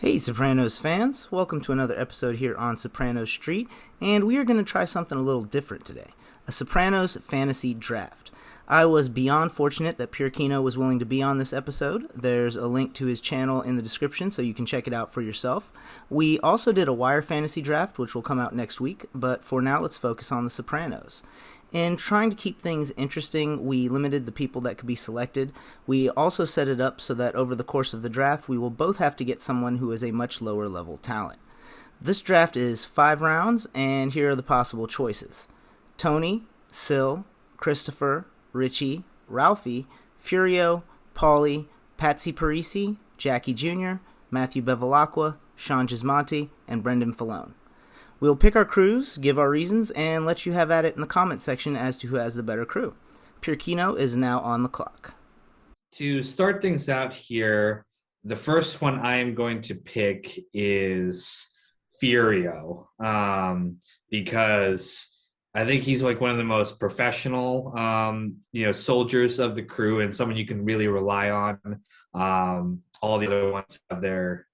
Hey Sopranos fans, welcome to another episode here on Sopranos Street, and we are going to try something a little different today, a Sopranos fantasy draft. I was beyond fortunate that Pure Kino was willing to be on this episode. There's a link to his channel in the description so you can check it out for yourself. We also did a Wire fantasy draft, which will come out next week, but for now let's focus on the Sopranos. In trying to keep things interesting, we limited the people that could be selected. We also set it up so that over the course of the draft, we will both have to get someone who is a much lower level talent. This draft is 5 rounds, and here are the possible choices. Tony, Sil, Christopher, Richie, Ralphie, Furio, Paulie, Patsy Parisi, Jackie Jr., Matthew Bevilacqua, Sean Gismonti, and Brendan Fallone. We'll pick our crews, give our reasons, and let you have at it in the comment section as to who has the better crew. Pure Kino is now on the clock. To start things out here, the first one I am going to pick is Furio, because I think he's like one of the most professional, soldiers of the crew and someone you can really rely on. All the other ones have their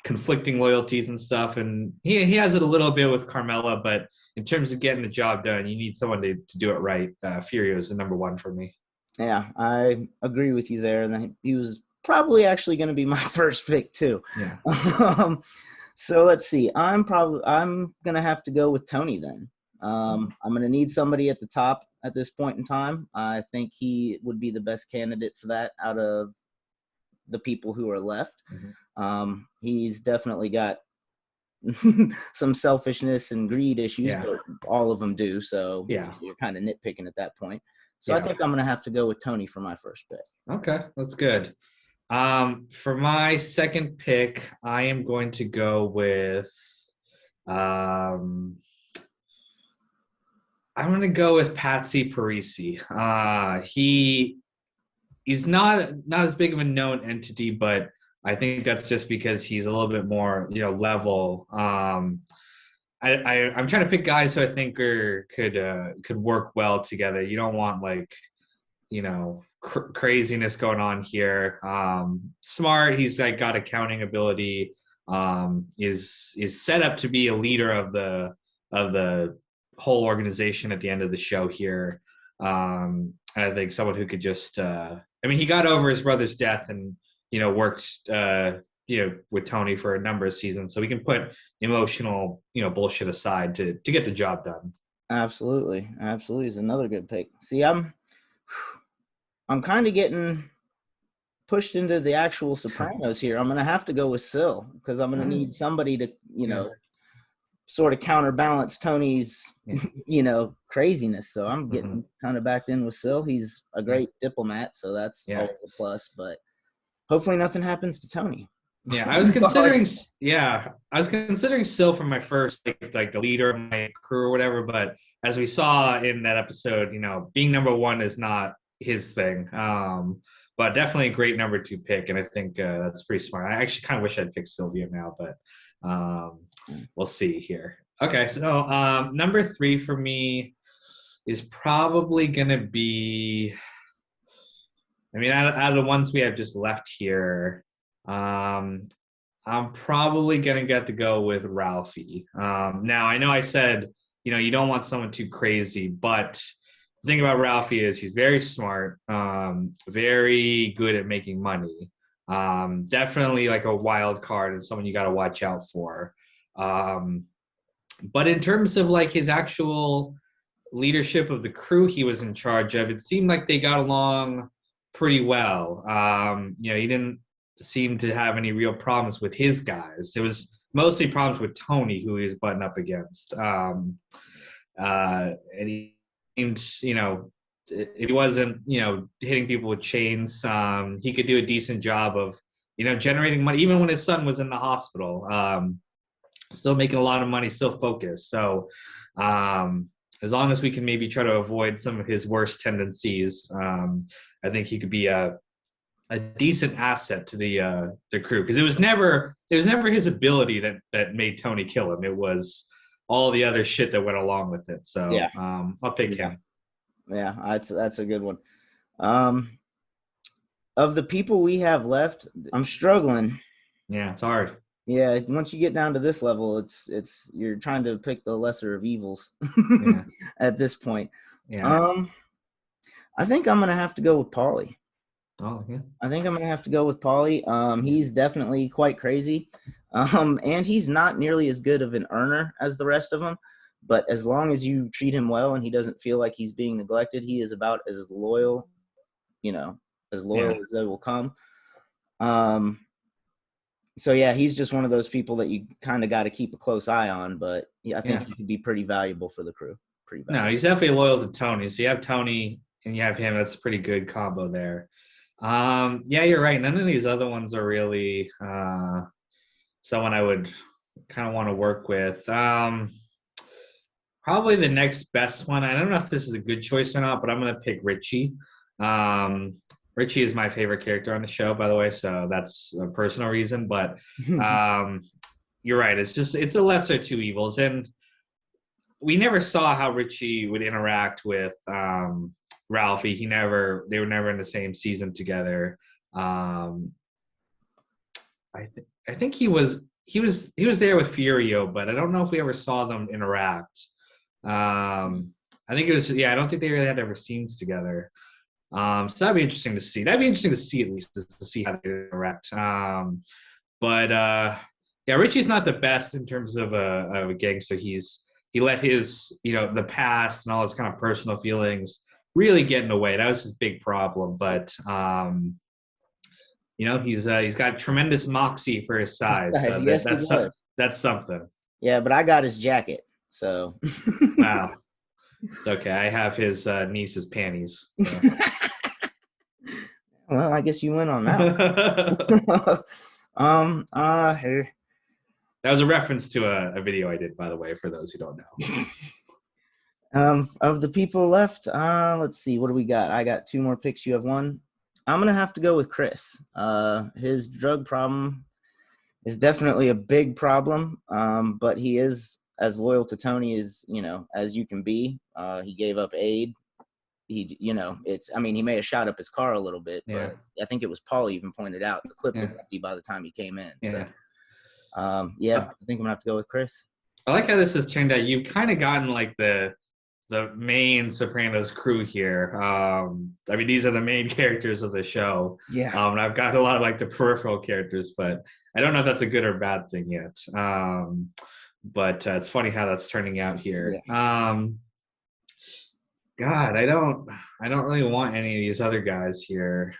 conflicting loyalties and stuff. And he has it a little bit with Carmela, but in terms of getting the job done, you need someone to do it right. Furio is the number one for me. Yeah, I agree with you there. And he was probably actually going to be my first pick too. Yeah. So let's see. I'm going to have to go with Tony then. I'm going to need somebody at the top at this point in time. I think he would be the best candidate for that out of the people who are left. He's definitely got some selfishness and greed issues, but all of them do. So you're kind of nitpicking at that point. So I think I'm going to have to go with Tony for my first pick. Okay, that's good. For my second pick, I am going to go with I'm going to go with Patsy Parisi. He's not as big of a known entity, but I think that's just because he's a little bit more, level. I'm trying to pick guys who I think could work well together. You don't want craziness going on here. Smart. He's got accounting ability. Is set up to be a leader of the whole organization at the end of the show here. I think someone who could just he got over his brother's death and worked with Tony for a number of seasons, so we can put emotional bullshit aside to get the job done. Absolutely is another good pick. See, I'm kind of getting pushed into the actual Sopranos here. I'm gonna have to go with Sil because I'm gonna need somebody to sort of counterbalance Tony's craziness. So I'm getting kind of backed in with Sil. He's a great diplomat, so that's always a plus, but hopefully nothing happens to Tony. I was considering Sil for my first like the leader of my crew or whatever, but as we saw in that episode, being number one is not his thing. But definitely a great number 2 pick, and I think that's pretty smart. I actually kind of wish I'd picked Sylvia now, but we'll see here. Okay, so number 3 for me is probably gonna be, out of the ones we have just left here, I'm probably gonna get to go with Ralphie. Now I know I said you don't want someone too crazy, but the thing about Ralphie is he's very smart, very good at making money. Definitely like a wild card and someone you got to watch out for. But in terms of like his actual leadership of the crew he was in charge of, it seemed like they got along pretty well. He didn't seem to have any real problems with his guys. It was mostly problems with Tony, who he was butting up against. And he seemed, if he wasn't, hitting people with chains, he could do a decent job of, generating money, even when his son was in the hospital, still making a lot of money, still focused. So as long as we can maybe try to avoid some of his worst tendencies, I think he could be a decent asset to the crew, because it was never his ability that made Tony kill him. It was all the other shit that went along with it. So I'll pick him. Yeah, that's a good one. Of the people we have left, I'm struggling Yeah, it's hard. Yeah, once you get down to this level, it's you're trying to pick the lesser of evils Yeah, at this point. yeah. Um, I think I'm gonna have to go with Paulie. Oh, yeah. I think I'm gonna have to go with Paulie. He's definitely quite crazy, and he's not nearly as good of an earner as the rest of them. But as long as you treat him well and he doesn't feel like he's being neglected, he is about as loyal, you know, as loyal Yeah. as they will come. Um, so yeah, he's just one of those people that you kind of got to keep a close eye on. But yeah, I think Yeah. he could be pretty valuable for the crew. Pretty No, valuable. he's definitely loyal to Tony. So you have Tony and you have him. That's a pretty good combo there. Yeah, you're right. None of these other ones are really someone I would kind of want to work with. Probably the next best one. I don't know if this is a good choice or not, but I'm gonna pick Richie. Um, Richie is my favorite character on the show, by the way, so that's a personal reason. But um, you're right. It's a lesser two evils, and we never saw how Richie would interact with Ralphie. They were never in the same season together. Um, I think he was there with Furio, but I don't know if we ever saw them interact. I think it was yeah. I don't think they really had ever scenes together. So that'd be interesting to see. That'd be interesting to see at least to see how they interact. But yeah, Richie's not the best in terms of a gangster. He let his the past and all his kind of personal feelings really get in the way. That was his big problem. But he's got tremendous moxie for his size. So Yes, he does. that's something. Yeah, but I got his jacket, so. Wow, it's okay. I have his niece's panties. So. Well, I guess you win on That that. Here. was a reference to a video I did, by the way, for those who don't know. Of the people left, let's see, what do we got? I got two more picks. You have one. I'm gonna have to go with Chris. His drug problem is definitely a big problem. But he is as loyal to Tony as as you can be. He gave up aid. I mean, he may have shot up his car a little bit, Yeah, but I think it was Paul even pointed out the clip yeah, was empty by the time he came in. yeah. So, yeah, I think I'm gonna have to go with Chris. I like how this has turned out. You've kind of gotten like the main Sopranos crew here. I mean, these are the main characters of the show. Yeah. And I've got a lot of like the peripheral characters, but I don't know if that's a good or bad thing yet. But it's funny how that's turning out here. Yeah. God, I don't really want any of these other guys here.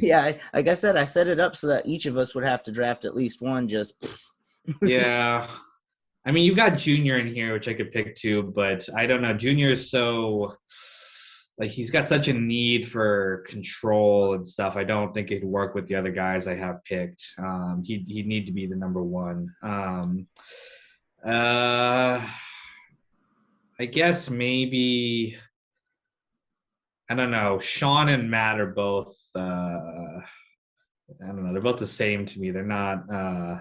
Yeah, like I said, I set it up so that each of us would have to draft at least one. Just Yeah. I mean, you've got Junior in here, which I could pick too, but I don't know. Junior is so like he's got such a need for control and stuff. I don't think it'd work with the other guys I have picked. He'd need to be the number one. Uh, I guess maybe I don't know. Sean and Matt are both. I don't know. They're both the same to me. They're not. Uh,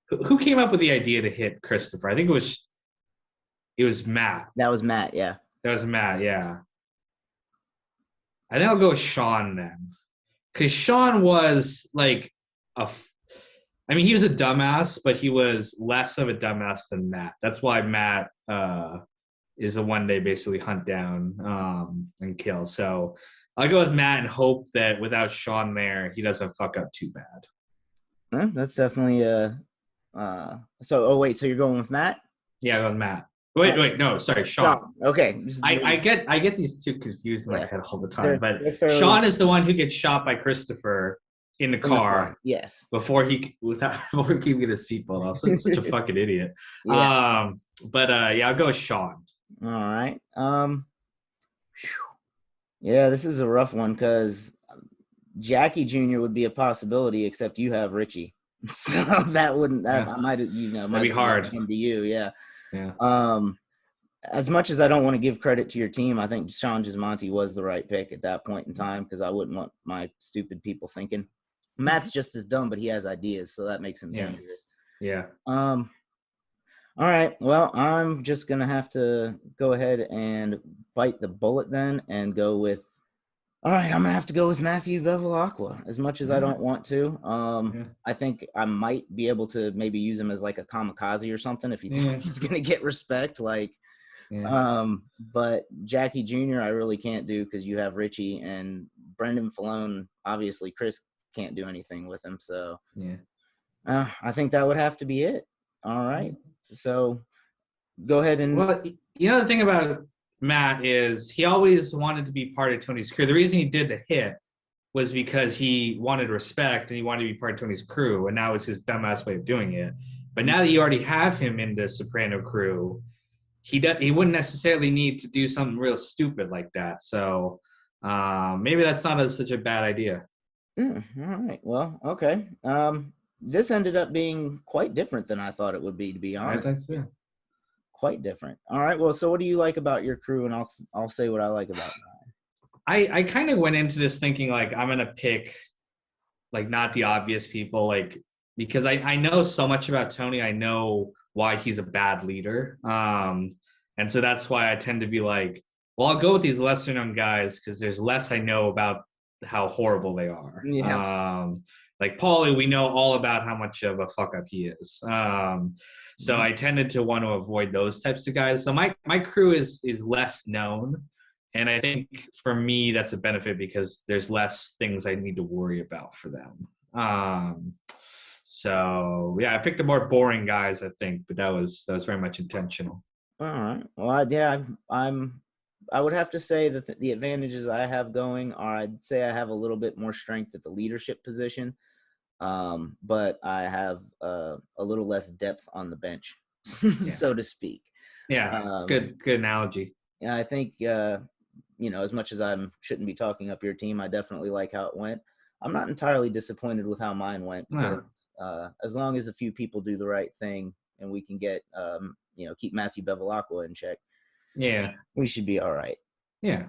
who came up with the idea to hit Christopher? I think it was Matt. that was Matt. Yeah. That was Matt. Yeah. I think I'll go with Sean then, because Sean was like a. I mean, he was a dumbass, but he was less of a dumbass than Matt. That's why Matt is the one they basically hunt down and kill. So I'll go with Matt and hope that without Sean there, he doesn't fuck up too bad. That's definitely So, oh wait, so you're going with Matt? Yeah, I'll go with Matt. Wait, no, sorry, Sean. Okay. I get these two confused in my head all the time, but they're fairly... Sean is the one who gets shot by Christopher in the car. Yes. Before he can get his seatbelt off. So such a fucking idiot. Yeah. Yeah, I'll go with Sean. All right. Yeah, this is a rough one because Jackie Jr. would be a possibility, except you have Richie, so that wouldn't. I might that'd be hard. Him to you, yeah. Yeah. As much as I don't want to give credit to your team, I think Sean Gismonti was the right pick at that point in time because I wouldn't want my stupid people thinking. Matt's just as dumb, but he has ideas, so that makes him dangerous. Yeah. All right. Well, I'm just gonna have to go ahead and bite the bullet then and go with All right, I'm gonna have to go with Matthew Bevilacqua. As much as I Yeah, don't want to, yeah, I think I might be able to maybe use him as like a kamikaze or something if he yeah, thinks he's gonna get respect. yeah. But Jackie Jr. I really can't do because you have Richie and Brendan Falone. Obviously, Chris can't do anything with him, so Yeah. I think that would have to be it. All Yeah. right, so go ahead and Well, the thing about Matt is he always wanted to be part of Tony's crew. The reason he did the hit was because he wanted respect and he wanted to be part of Tony's crew, and that was his dumbass way of doing it. But now that you already have him in the Soprano crew, he wouldn't necessarily need to do something real stupid like that. So maybe that's not such a bad idea. all right. Well, okay. This ended up being quite different than I thought it would be, to be I honest. think so. Quite different. All right. Well, so what do you like about your crew, and I'll say what I like about mine. I kind of went into this thinking like I'm gonna pick like not the obvious people, like because I know so much about Tony. I know why he's a bad leader. And so that's why I tend to be like, well, I'll go with these lesser known guys because there's less I know about how horrible they are. Yeah. Like Paulie, we know all about how much of a fuck up he is. So I tended to want to avoid those types of guys. So my crew is less known. And I think for me, that's a benefit because there's less things I need to worry about for them. So yeah, I picked the more boring guys, I think, but that was very much intentional. All right. Well, yeah, I would have to say that the advantages I have going are I'd say I have a little bit more strength at the leadership position, but I have a little less depth on the bench, Yeah, so to speak. yeah, it's Um, good analogy. yeah, I think as much as I shouldn't be talking up your team, I definitely like how it went. I'm not entirely disappointed with how mine went because No, as long as a few people do the right thing and we can get keep Matthew Bevilacqua in check, yeah, we should be all right. yeah,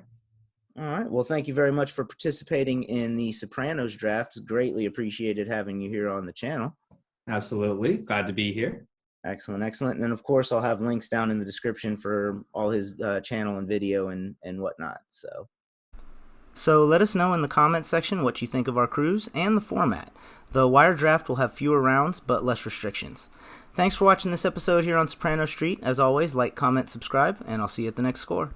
All right. Well, thank you very much for participating in the Sopranos draft. Greatly appreciated having you here on the channel. absolutely. Glad to be here. Excellent, excellent. And then, of course, I'll have links down in the description for all his channel and video and whatnot. So let us know in the comments section what you think of our crews and the format. The wire draft will have fewer rounds but less restrictions. Thanks for watching this episode here on Soprano Street. As always, like, comment, subscribe, and I'll see you at the next score.